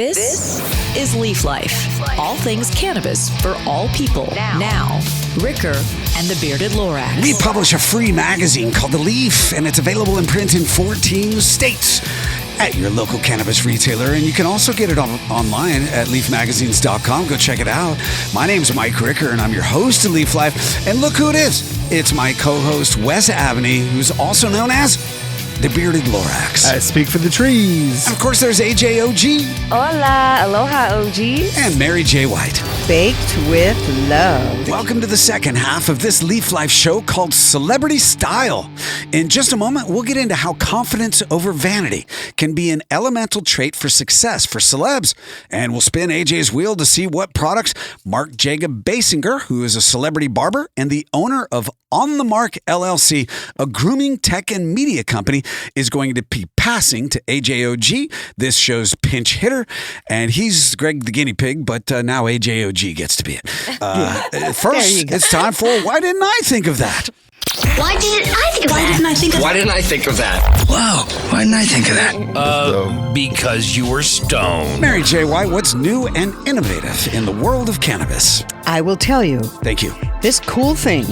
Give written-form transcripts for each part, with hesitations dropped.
This is Leaf Life. All things cannabis for all people. Now, Ricker and the Bearded Lorax. We publish a free magazine called The Leaf, and it's available in print in 14 states at your local cannabis retailer. And you can also get it online at leafmagazines.com. Go check it out. My name's Mike Ricker, and I'm your host of Leaf Life. And look who it is. It's my co-host, Wes Abney, who's also known as the Bearded Lorax. I speak for the trees. And of course, there's AJOG. Hola, aloha, OG. And Mary J. White. Baked with love. Welcome to the second half of this Leaf Life show called Celebrity Style. In just a moment, we'll get into how confidence over vanity can be an elemental trait for success for celebs. And we'll spin AJ's wheel to see what products Mark Jacob Baysinger, who is a celebrity barber and the owner of On the Mark LLC, a grooming tech and media company, is going to be passing to AJOG, this show's pinch hitter. And he's Greg the guinea pig, but now AJOG gets to be it. First, it's time for Why Didn't I Think of That? Why didn't I think of that? Why didn't I think of that? Wow, why didn't I think of that? Because you were stoned. Mary J. White, what's new and innovative in the world of cannabis? I will tell you, Thank you. this cool thing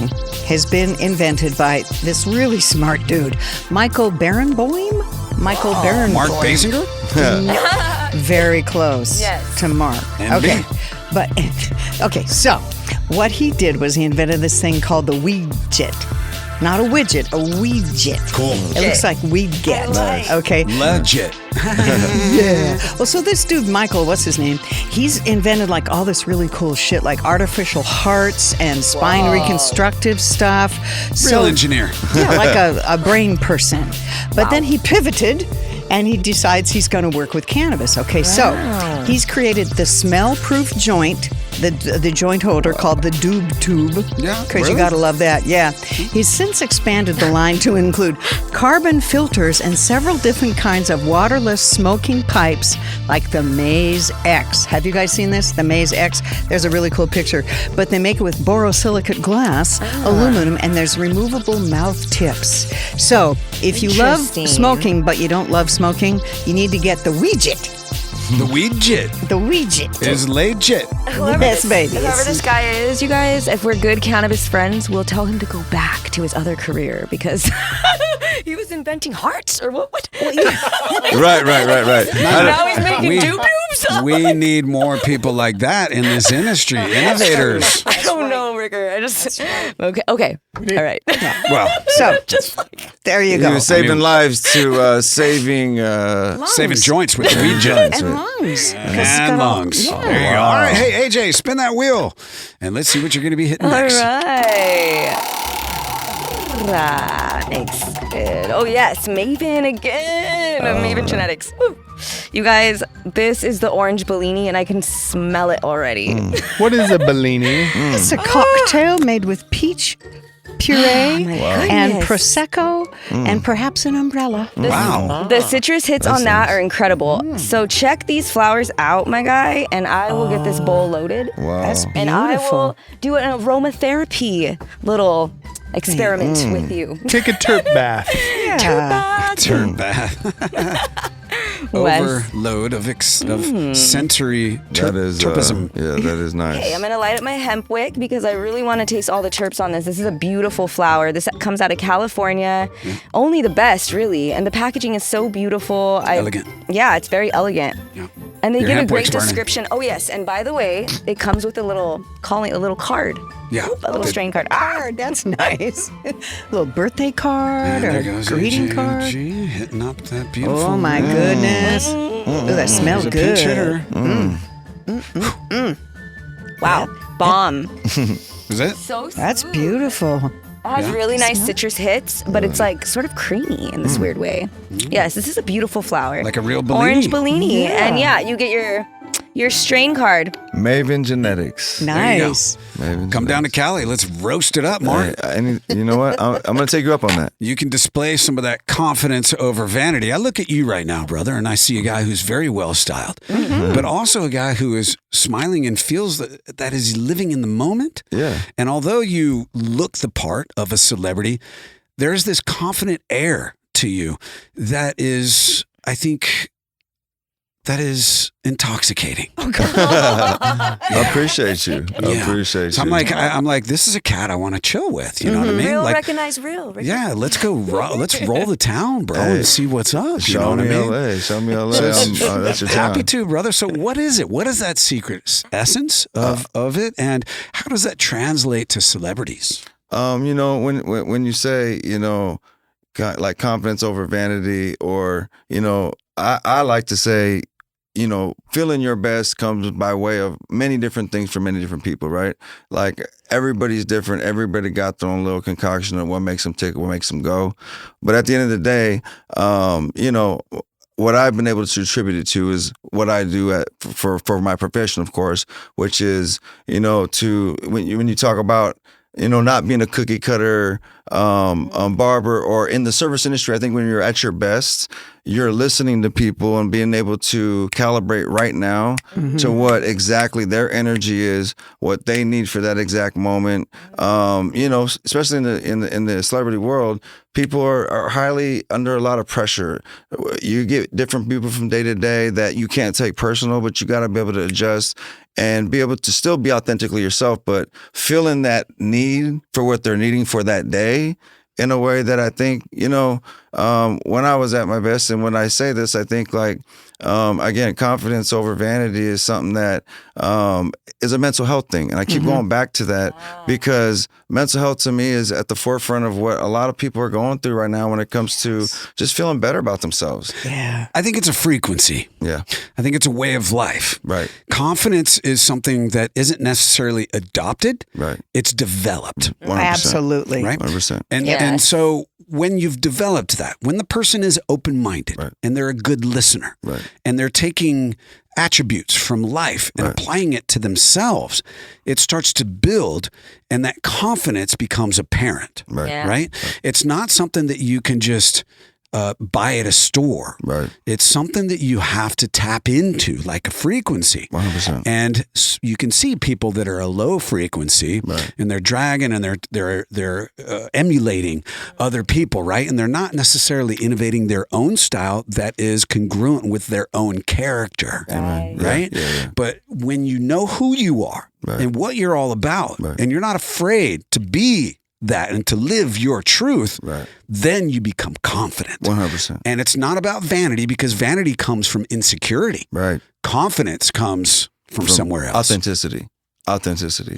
has been invented by this really smart dude, Michael Barenboim. Mark Baysinger? Very close to Mark. And okay. me. But, okay, so what he did was he invented this thing called the widget. Not a widget, a widget. Cool. It looks like weed get. Nice. Okay. Legit. Yeah. Well, so this dude, Michael, what's his name? He's invented like all this really cool shit, like artificial hearts and spine reconstructive stuff. Real engineer. Yeah, like a brain person. But then he pivoted and he decides he's going to work with cannabis. Okay, so he's created the smell-proof joint, the joint holder called the Doob Tube. Yeah, Because really? you got to love that, yeah. He's since expanded the line to include carbon filters and several different kinds of waterless smoking pipes like the Maze X. Have you guys seen this? The Maze X? There's a really cool picture. But they make it with borosilicate glass, aluminum, and there's removable mouth tips. So if you love smoking but you don't love smoking, you need to get the widget. The widget The widget. is legit. Yes, baby. Whoever this guy is, you guys, if we're good cannabis friends, we'll tell him to go back to his other career because he was inventing hearts or what? Right. Now he's making doob-doobs. We need more people like that in this industry. Innovators. I don't know, Ricker. I just okay. All right. Well, So there you He go. was saving lives to saving saving joints with the weed joints. And lungs. And lungs. Yeah. There you go. All right. Hey, AJ, spin that wheel. And let's see what you're going to be hitting All next. right. Excited. Oh yes, Maven again. Maven Genetics. Woo. You guys, this is the orange Bellini, and I can smell it already. What is a Bellini? It's a cocktail made with peach puree and prosecco and perhaps an umbrella. Wow. The citrus hits on that are incredible. So check these flowers out, my guy, and I will get this bowl loaded. Wow. That's And I beautiful. will do an aromatherapy little experiment with you. Take a terp bath. Turn bath. Wes. Overload of sensory That is terpism. that is nice. Okay, I'm gonna light up my hemp wick because I really want to taste all the terps on this. This is a beautiful flower. This comes out of California. Only the best, really. And the packaging is so beautiful. Elegant. Yeah, it's very elegant. Yeah. And they Your give a hemp great wick's burning. description. Oh yes, and by the way, it comes with a little card. Yeah. A little strain card. Card, that's nice. Little birthday card And or there goes greeting AJOG, card. hitting up that beautiful. Oh my goodness. Ooh, that smells He's a good. pinch hitter. Wow, bomb. Is it? So That's smooth. beautiful. It has really nice citrus hits, but it's like sort of creamy in this weird way. Yes, this is a beautiful flower. Like a real Bellini. Orange Bellini. And yeah, you get your strain card. Maven Genetics. Nice. Maven Come down to Genetics. Cali. Let's roast it up, Mark. You know what? I'm going to take you up on that. You can display some of that confidence over vanity. I look at you right now, brother, and I see a guy who's very well styled, but also a guy who is smiling and feels that is living in the moment. Yeah. And although you look the part of a celebrity, there's this confident air to you that is, I think, that is intoxicating. I appreciate you. I appreciate so you. I'm like, this is a cat I want to chill with. You know what I mean? Real Like, recognize real. yeah, let's go. Let's roll the town, bro, and see what's up. You know what I mean? Show me LA. That's your Happy town. to, brother. So what is it? What is that secret essence of it? And how does that translate to celebrities? You know, when you say, you know, like confidence over vanity, or, you know, I like to say, you know, feeling your best comes by way of many different things for many different people, right? Like everybody's different. Everybody got their own little concoction of what makes them tick, what makes them go. But at the end of the day, you know, what I've been able to attribute it to is what I do for my profession, of course, which is, you know, when you talk about, you know, not being a cookie cutter barber, or in the service industry, I think when you're at your best, you're listening to people and being able to calibrate right now to what exactly their energy is, what they need for that exact moment. You know, especially in the celebrity world, people are highly under a lot of pressure. You get different people from day to day that you can't take personal, but you got to be able to adjust and be able to still be authentically yourself, but feeling that need for what they're needing for that day in a way that I think, you know, when I was at my best, and when I say this, I think like, again, confidence over vanity is something that is a mental health thing. And I keep going back to that because mental health to me is at the forefront of what a lot of people are going through right now when it comes to just feeling better about themselves. Yeah. I think it's a frequency. Yeah. I think it's a way of life. Right. Confidence is something that isn't necessarily adopted. Right. It's developed. 100%. Absolutely. Right. 100%. And so when you've developed that, when the person is open-minded Right. and they're a good listener, Right. and they're taking attributes from life and applying it to themselves, it starts to build, and that confidence becomes apparent. Right. Yeah. Right? It's not something that you can just buy at a store. Right. It's something that you have to tap into, like a frequency. 100%. And you can see people that are a low frequency, Right. and they're dragging and they're emulating other people, right? And they're not necessarily innovating their own style that is congruent with their own character, right? Yeah. But when you know who you are Right. and what you're all about, Right. and you're not afraid to be that and to live your truth, Right. then you become confident. 100%. And it's not about vanity, because vanity comes from insecurity. Right. Confidence comes from somewhere else. Authenticity.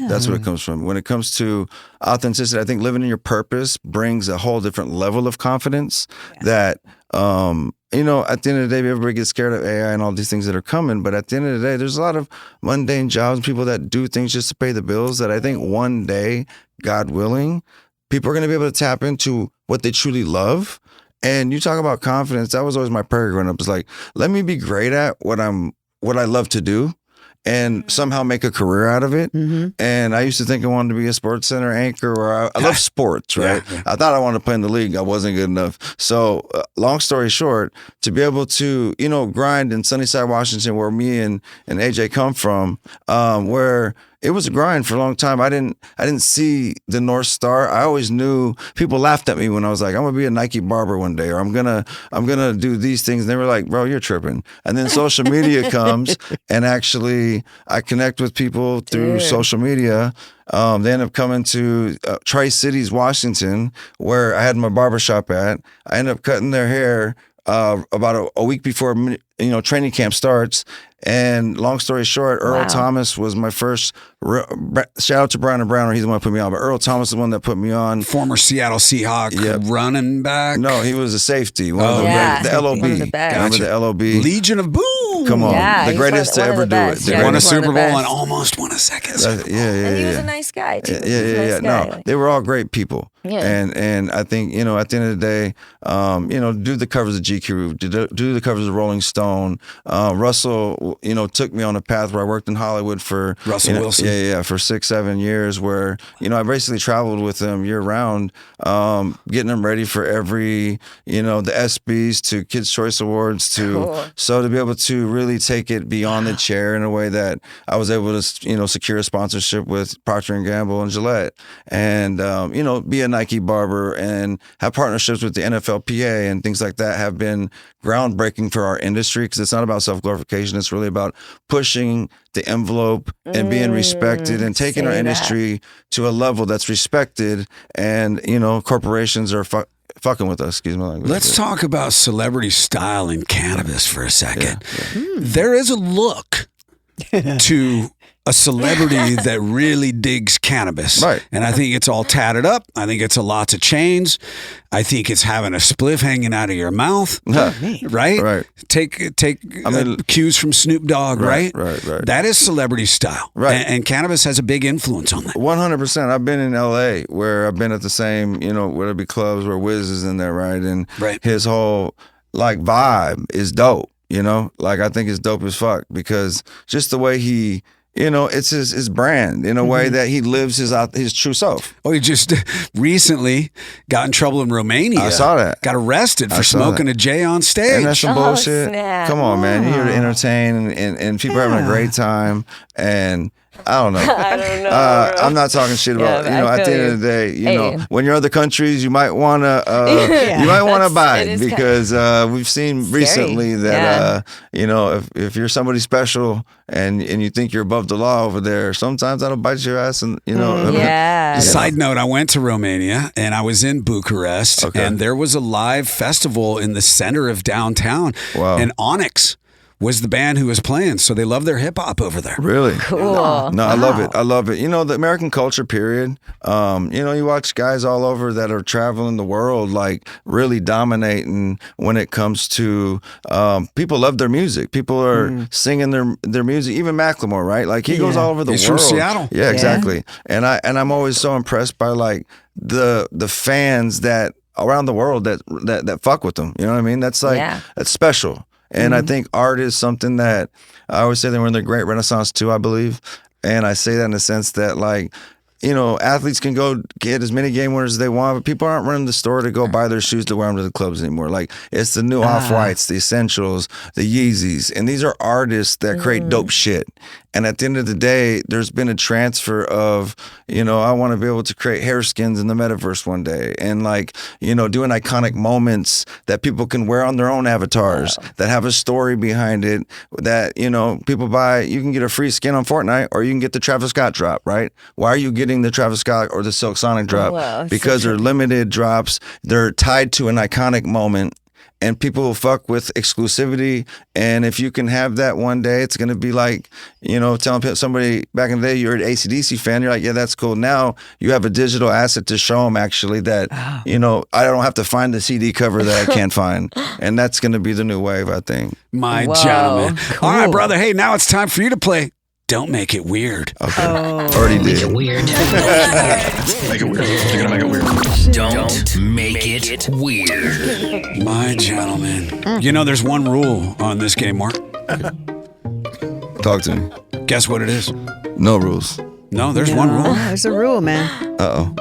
That's what it comes from. When it comes to authenticity, I think living in your purpose brings a whole different level of confidence that, you know, at the end of the day, everybody gets scared of AI and all these things that are coming. But at the end of the day, there's a lot of mundane jobs and people that do things just to pay the bills that I think one day, God willing, people are going to be able to tap into what they truly love. And you talk about confidence. That was always my prayer growing up. It's like, let me be great at what I love to do, and somehow make a career out of it. And I used to think I wanted to be a sports center anchor, or I love sports, right? Yeah. I thought I wanted to play in the league. I wasn't good enough. So long story short, to be able to, you know, grind in Sunnyside, Washington, where me and AJ come from, where it was a grind for a long time. I didn't see the North Star. I always knew people laughed at me when I was like, I'm gonna be a Nike barber one day, or I'm gonna do these things. And they were like, bro, you're tripping. And then social media comes, and actually I connect with people through social media. They end up coming to Tri-Cities, Washington, where I had my barbershop at. I ended up cutting their hair about a week before, you know, training camp starts. And long story short, Earl Thomas was my first. Shout out to Brian Brown, he's the one that put me on. But Earl Thomas is the one that put me on. Former Seattle Seahawk running back. No, he was a safety. The LOB. One of the best. Remember the LOB? Legion of Boom. Come on, Yeah, the he's greatest to one of ever the do best. it. Yeah, Won a he's one of the Super Bowl best. and almost won a second. And he was a nice guy too. Yeah. No, they were all great people. Yeah. And I think, you know, at the end of the day, you know, do the covers of GQ, do the covers of Rolling Stone. Russell, you know, took me on a path where I worked in Hollywood for Russell Wilson. Yeah, for 6-7 years where, you know, I basically traveled with him year round, getting him ready for every, you know, the ESPYs to Kids' Choice Awards so to be able to really take it beyond the chair in a way that I was able to, you know, secure a sponsorship with Procter & Gamble and Gillette and, you know, be a Nike barber and have partnerships with the NFLPA and things like that have been groundbreaking for our industry because it's not about self-glorification. It's really about pushing the envelope and being respected and taking our industry to a level that's respected. And, you know, corporations are fucking with us. Excuse my language. Let's talk about celebrity style in cannabis for a second. There is a look to a celebrity that really digs cannabis. Right. And I think it's all tatted up. I think it's a lots of chains. I think it's having a spliff hanging out of your mouth. Right? Right. Take cues from Snoop Dogg, right? Right. That is celebrity style. Right. And cannabis has a big influence on that. 100%. I've been in LA where I've been at the same, you know, whether it be clubs where Wiz is in there, right? And his whole like vibe is dope, you know? Like I think it's dope as fuck because just the way he, you know, it's his brand in a way that he lives his true self. Oh, he just recently got in trouble in Romania. I saw that. Got arrested for smoking a J on stage. And that's some bullshit. Snap. Come on, man. You're here to entertain and people are having a great time. And I don't know. I don't know. I'm not talking shit about, you know, at the end of the day, you know, when you're other countries, you might want to abide because we've seen recently that, you know, if you're somebody special and you think you're above the law over there, sometimes that'll bite your ass. And, you know. Side note, I went to Romania and I was in Bucharest and there was a live festival in the center of downtown. Wow. And Onyx was the band who was playing, so they love their hip hop over there. Really? Cool. No, I love it. I love it. You know, the American culture, period. You know, you watch guys all over that are traveling the world, like really dominating when it comes to people love their music. People are singing their music. Even Macklemore, right? Like he goes all over the world. He's from Seattle. Yeah, exactly. And I'm always so impressed by like the fans that around the world that fuck with them. You know what I mean? That's like that's special. And I think art is something that I always say they were in the Great Renaissance too, I believe. And I say that in the sense that like, you know, athletes can go get as many game winners as they want, but people aren't running the store to go buy their shoes to wear them to the clubs anymore. Like it's the new Off-Whites, the Essentials, the Yeezys. And these are artists that create dope shit. And at the end of the day, there's been a transfer of, you know, I want to be able to create hair skins in the metaverse one day. And like, you know, doing iconic moments that people can wear on their own avatars that have a story behind it that, you know, people buy. You can get a free skin on Fortnite or you can get the Travis Scott drop, right? Why are you getting the Travis Scott or the Silk Sonic drop? Because they're limited drops. They're tied to an iconic moment. And people will fuck with exclusivity. And if you can have that one day, it's going to be like, you know, telling somebody back in the day you're an AC/DC fan. You're like, yeah, that's cool. Now you have a digital asset to show them actually that, you know, I don't have to find the CD cover that I can't find. And that's going to be the new wave, I think. My gentleman. Cool. All right, brother. Hey, now it's time for you to play Don't Make It Weird. Okay. Already did. Make it weird. Make it weird. You're going to make it weird. Don't make it weird. My gentleman. You know, there's one rule on this game, Mark. Talk to me. Guess what it is? No rules. No, there's one rule. There's a rule, man. Uh-oh.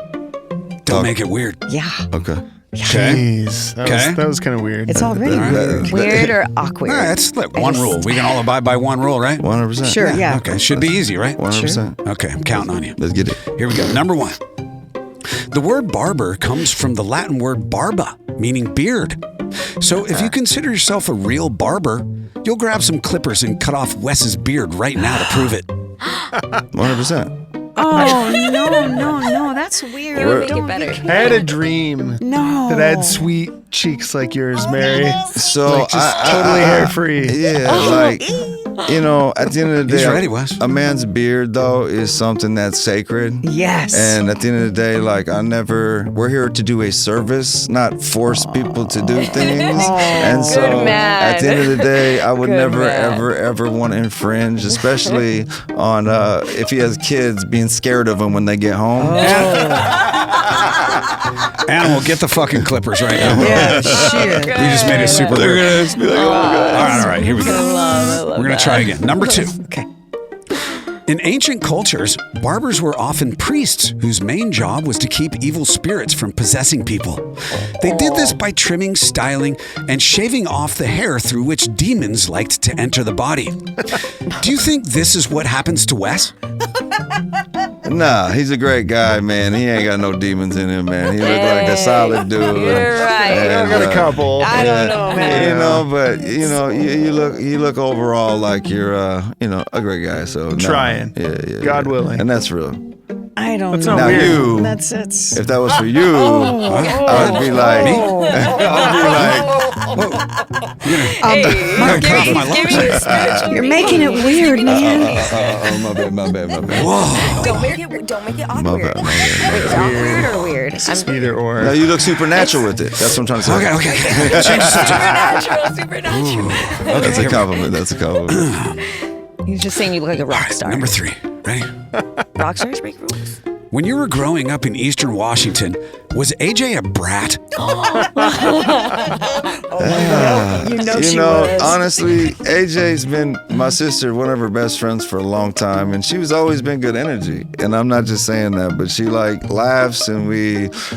Don't make it weird. Yeah. Okay. Jeez. That was kind of weird. It's already weird. Weird or awkward? All right, that's like one rule. We can all abide by one rule, right? 100%. Sure, yeah. Okay, should be easy, right? 100%. Okay, I'm counting on you. Let's get it. Here we go. Number one. The word barber comes from the Latin word barba, meaning beard. So if you consider yourself a real barber, you'll grab some clippers and cut off Wes's beard right now to prove it. 100%. Oh, no. That's weird. Make it better. I had a dream that I had sweet cheeks like yours, Mary. So like just totally hair free. Yeah, like, you know, at the end of the day, He's ready, Wes. a man's beard, though, is something that's sacred. Yes. And at the end of the day, like, we're here to do a service, not force people to do things. And so Good man. at the end of the day, I would Good never, man. ever want to infringe, especially on if he has kids being scared of him when they get home. Animal, get the fucking clippers right now. Yeah, shit. You just made it super They're weird. gonna be like, oh my God. All right, here we go. I love We're going to try again. Number two. Okay. In ancient cultures, barbers were often priests whose main job was to keep evil spirits from possessing people. They did this by trimming, styling, and shaving off the hair through which demons liked to enter the body. Do you think this is what happens to Wes? Nah, he's a great guy, man. He ain't got no demons in him, man. He look like a solid dude. You're right. And, I got a couple. I don't know, man. You know, but you look overall like you're a great guy. So Trying. Yeah. God willing. And that's real. I don't That's know. not Now weird. you, That's if that was for you, I would be like, You're making it weird, man. my bad. Whoa. Don't make it awkward. My bad. Wait, awkward or weird? Either or. No, you look supernatural with it. That's what I'm trying to say. Okay. Change the subject. Supernatural. That's a compliment. That's a compliment. He's just saying you look like a rock star. Number 3. Ready? Rock stars break rules. When you were growing up in Eastern Washington, was AJ a brat? She was. Honestly, AJ's been my sister, one of her best friends for a long time, and she's always been good energy. And I'm not just saying that, but she like laughs, and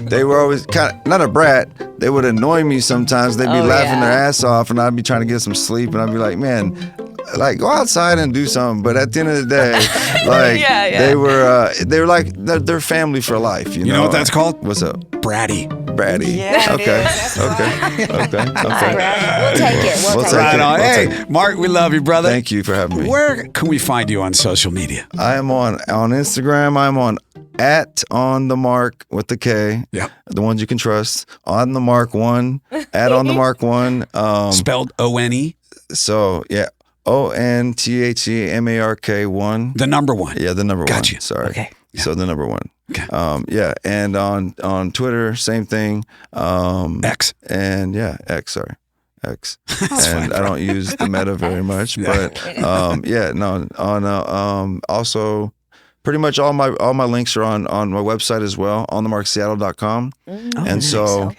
they were always kind of, not a brat. They would annoy me sometimes. They'd be laughing their ass off, and I'd be trying to get some sleep, and I'd be like, man, like go outside and do something. But at the end of the day, like they were like they're family for life. You know what that's called? What's up? Bratty. Yeah. Okay. We'll take it. We'll take Right it. on. Hey, Mark, we love you, brother. Thank you for having me. Where can we find you on social media? I am on Instagram. I'm on @OnTheMark with the K. Yep. The ones you can trust. On the Mark 1. @OnTheMark1. Spelled O-N-E? So yeah. ONTHEMARK 1. The number 1. Yeah, the number 1. Gotcha. Sorry. Okay. Yeah. So the number 1. Okay. Yeah, and on Twitter, same thing. X. And yeah, X. Sorry, X. That's and fine, I don't use the meta very much, but also pretty much all my links are on my website as well, onthemarkseattle.com. And so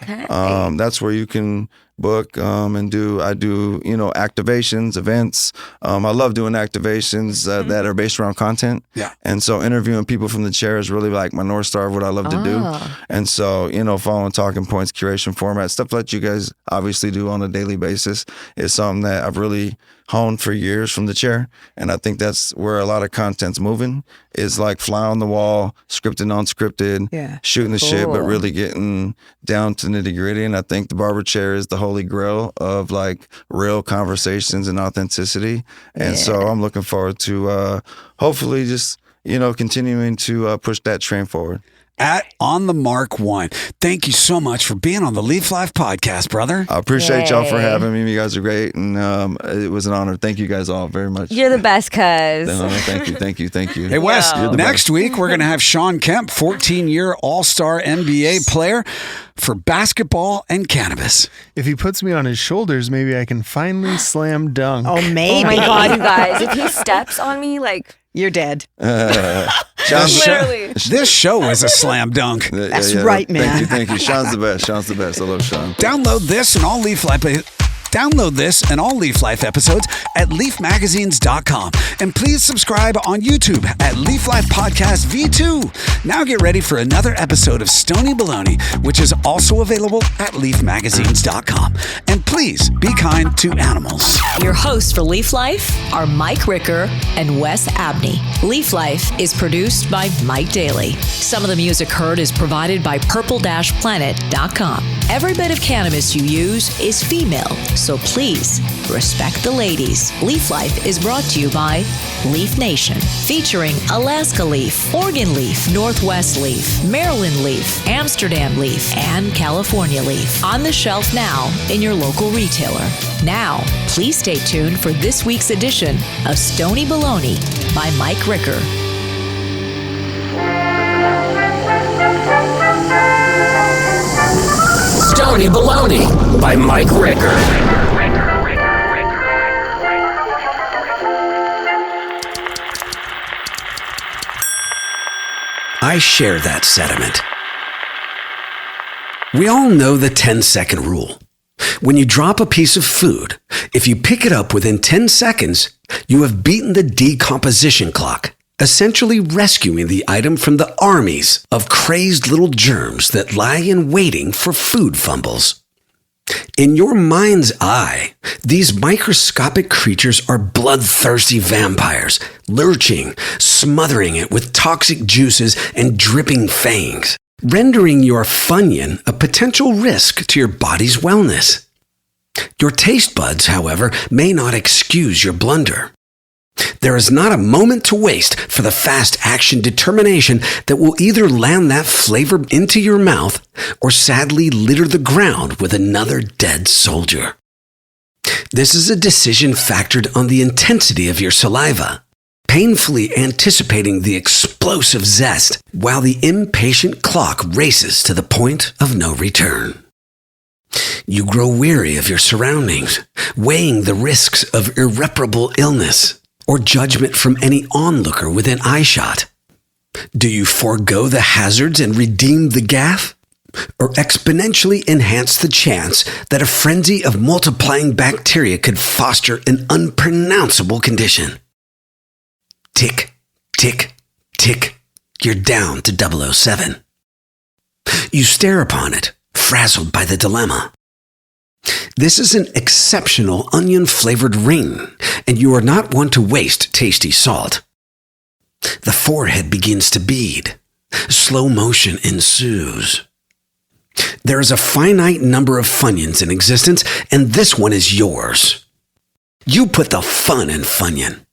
that's where you can book and I do activations, events. I love doing activations that are based around content. Yeah. And so interviewing people from the chair is really like my North Star of what I love to do. And so, following talking points, curation format, stuff that you guys obviously do on a daily basis is something that I've really honed for years from the chair. And I think that's where a lot of content's moving, is like fly on the wall, scripted, unscripted, shooting the shit, but really getting down to nitty gritty. And I think the barber chair is the holy grail of like real conversations and authenticity. And so I'm looking forward to hopefully just, continuing to push that train forward. @OnTheMark1. Thank you so much for being on the Leaf Life podcast, brother. I appreciate y'all for having me. You guys are great. And it was an honor. Thank you guys all very much. You're the best, cuz. Thank you. Hey, Wes, next week we're going to have Sean Kemp, 14-year All-Star NBA player for basketball and cannabis. If he puts me on his shoulders, maybe I can finally slam dunk. Oh, maybe. Oh my God, you guys. If he steps on me, like... You're dead. Literally. This show is a slam dunk. That's right, man. Thank you. Sean's the best. I love Sean. Download this and all Leaf Life episodes at leafmagazines.com. And please subscribe on YouTube at Leaf Life Podcast V2. Now get ready for another episode of Stony Baloney, which is also available at leafmagazines.com. And please be kind to animals. Your hosts for Leaf Life are Mike Ricker and Wes Abney. Leaf Life is produced by Mike Daly. Some of the music heard is provided by purple-planet.com. Every bit of cannabis you use is female, so please respect the ladies. Leaf Life is brought to you by Leaf Nation, featuring Alaska Leaf, Oregon Leaf, Northwest Leaf, Maryland Leaf, Amsterdam Leaf, and California Leaf. On the shelf now in your local retailer. Now, please stay tuned for this week's edition of Stony Baloney by Mike Ricker. Stony Baloney by Mike Ricker. I share that sentiment. We all know the 10-second rule. When you drop a piece of food, if you pick it up within 10 seconds, you have beaten the decomposition clock. essentially rescuing the item from the armies of crazed little germs that lie in waiting for food fumbles. In your mind's eye, these microscopic creatures are bloodthirsty vampires, lurching, smothering it with toxic juices and dripping fangs, rendering your Funyun a potential risk to your body's wellness. Your taste buds, however, may not excuse your blunder. There is not a moment to waste for the fast-action determination that will either land that flavor into your mouth or sadly litter the ground with another dead soldier. This is a decision factored on the intensity of your saliva, painfully anticipating the explosive zest while the impatient clock races to the point of no return. You grow weary of your surroundings, weighing the risks of irreparable illness or judgment from any onlooker within eyeshot. Do you forego the hazards and redeem the gaffe? Or exponentially enhance the chance that a frenzy of multiplying bacteria could foster an unpronounceable condition? Tick, tick, tick, you're down to 007. You stare upon it, frazzled by the dilemma. This is an exceptional onion-flavored ring, and you are not one to waste tasty salt. The forehead begins to bead. Slow motion ensues. There is a finite number of Funyuns in existence, and this one is yours. You put the fun in Funyun.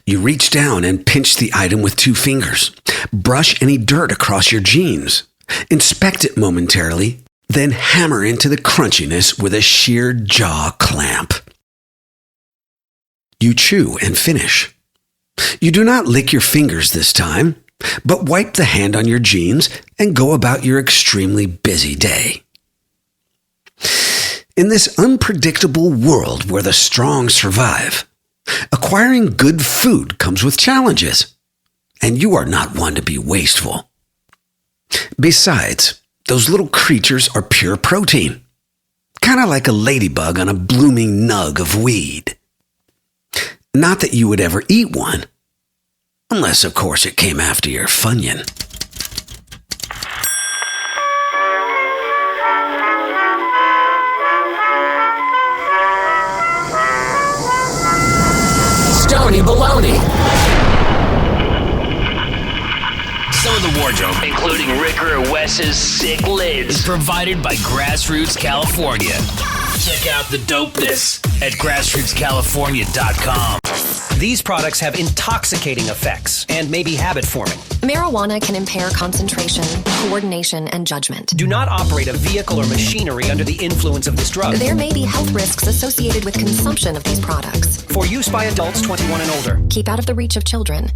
You reach down and pinch the item with 2 fingers. Brush any dirt across your jeans. Inspect it momentarily, then hammer into the crunchiness with a sheer jaw clamp. You chew and finish. You do not lick your fingers this time, but wipe the hand on your jeans and go about your extremely busy day. In this unpredictable world where the strong survive, acquiring good food comes with challenges, and you are not one to be wasteful. Besides, those little creatures are pure protein, kind of like a ladybug on a blooming nug of weed. Not that you would ever eat one, unless, of course, it came after your Funyun. Stony baloney. Some of the wardrobe, including Ricker or Wes's sick lids, is provided by Grassroots California. Check out the dopeness at grassrootscalifornia.com. These products have intoxicating effects and may be habit-forming. Marijuana can impair concentration, coordination, and judgment. Do not operate a vehicle or machinery under the influence of this drug. There may be health risks associated with consumption of these products. For use by adults 21 and older. Keep out of the reach of children.